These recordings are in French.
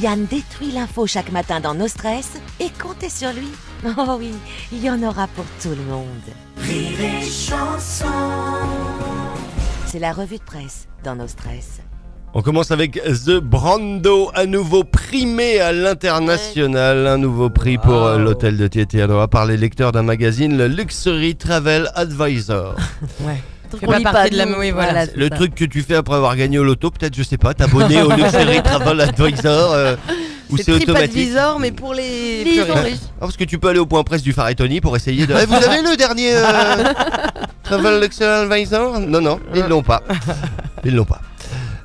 Yann détruit l'info chaque matin dans Nos Stress et comptez sur lui. Oh oui, il y en aura pour tout le monde. Rire et chanson. C'est la revue de presse dans Nos Stress. On commence avec The Brando, à nouveau primé à l'international, un nouveau prix pour l'hôtel de Tieternoa par les lecteurs d'un magazine, le Luxury Travel Advisor. Ouais. Fait pas partie de la oui, voilà. Le truc que tu fais après avoir gagné au loto, peut-être, je sais pas, t'abonner au Luxury Travel Advisor, ou c'est automatique. TripAdvisor, mais pour les Les plus gens riches. riches. Parce que tu peux aller au point presse du Phare et Tony pour essayer de... vous avez le dernier Travel Luxury Advisor ? Non, ils l'ont pas. Ils l'ont pas.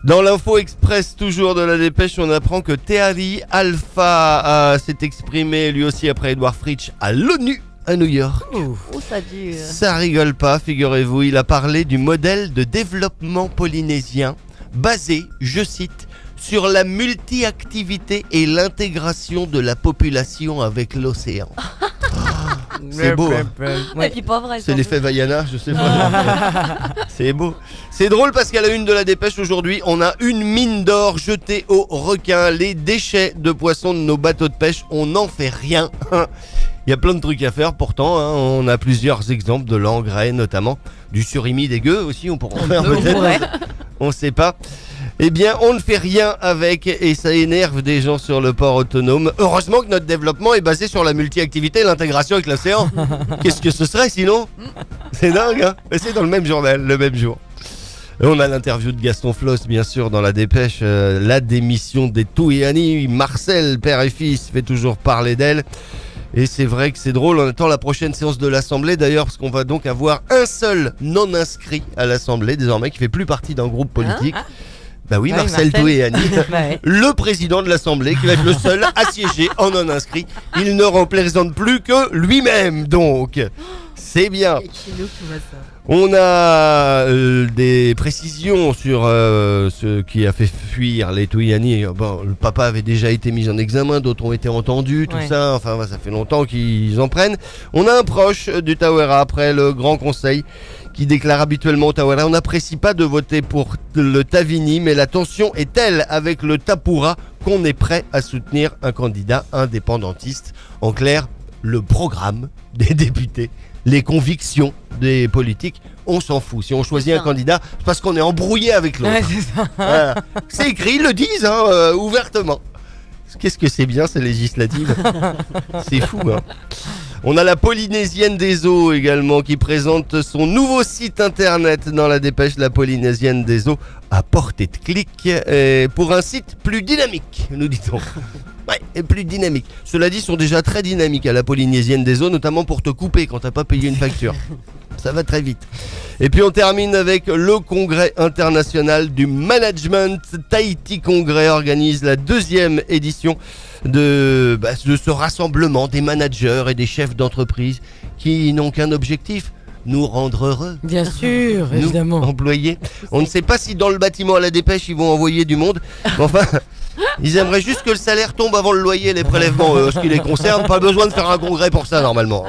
Dans l'info express, toujours de la dépêche, on apprend que Tehari Alpha s'est exprimé lui aussi après Edouard Fritsch à l'ONU à New York. Oh, ça dure. Ça rigole pas, figurez-vous. Il a parlé du modèle de développement polynésien basé, je cite, sur la multi-activité et l'intégration de la population avec l'océan. C'est beau, hein. Et puis pas vrai. C'est l'effet Vaiana, je sais pas. C'est beau. C'est drôle parce qu'à la une de la dépêche aujourd'hui, on a une mine d'or jetée aux requins. Les déchets de poissons de nos bateaux de pêche, on n'en fait rien. Il y a plein de trucs à faire pourtant, hein. On a plusieurs exemples de l'engrais notamment, du surimi dégueu aussi, on pourrait en faire peut-être. On sait pas. Eh bien, on ne fait rien avec et ça énerve des gens sur le port autonome. Heureusement que notre développement est basé sur la multi-activité et l'intégration avec l'océan. Qu'est-ce que ce serait sinon ? C'est dingue, hein ? Mais c'est dans le même journal, le même jour. Et on a l'interview de Gaston Floss, bien sûr, dans la dépêche. La démission des Touéani. Marcel, père et fils, fait toujours parler d'elle. Et c'est vrai que c'est drôle, on attend la prochaine séance de l'Assemblée d'ailleurs, parce qu'on va donc avoir un seul non-inscrit à l'Assemblée, désormais, qui fait plus partie d'un groupe politique. Bah oui, Marcel Touéani, le président de l'Assemblée, qui va être le seul à siéger en non-inscrit. Il ne représente plus que lui-même, donc. C'est bien. On a des précisions sur ce qui a fait fuir les Touéani. Bon, le papa avait déjà été mis en examen, d'autres ont été entendus, tout ça. Enfin, ça fait longtemps qu'ils en prennent. On a un proche du Tawera après le Grand Conseil qui déclare habituellement au Tawera: on n'apprécie pas de voter pour le Tavini, mais la tension est telle avec le Tapura qu'on est prêt à soutenir un candidat indépendantiste. En clair, le programme des députés, les convictions des politiques, on s'en fout. Si on choisit un candidat, c'est parce qu'on est embrouillé avec l'autre. Ouais, c'est ça. Voilà. C'est écrit, ils le disent ouvertement. Qu'est-ce que c'est bien ces législatives. C'est fou, hein. On a la Polynésienne des Eaux également qui présente son nouveau site internet dans la dépêche. La Polynésienne des Eaux à portée de clic pour un site plus dynamique, nous dit-on. Ouais, et plus dynamique. Cela dit, ils sont déjà très dynamiques à la Polynésienne des Eaux, notamment pour te couper quand t'as pas payé une facture. Ça va très vite. Et puis on termine avec le congrès international du management. Tahiti Congrès organise la 2e édition de ce rassemblement des managers et des chefs d'entreprise qui n'ont qu'un objectif: nous rendre heureux. Bien sûr, Nous, évidemment. employés. On ne sait pas si dans le bâtiment à la dépêche ils vont envoyer du monde. Mais enfin, ils aimeraient juste que le salaire tombe avant le loyer et les prélèvements. Ce qui les concerne, pas besoin de faire un congrès pour ça normalement.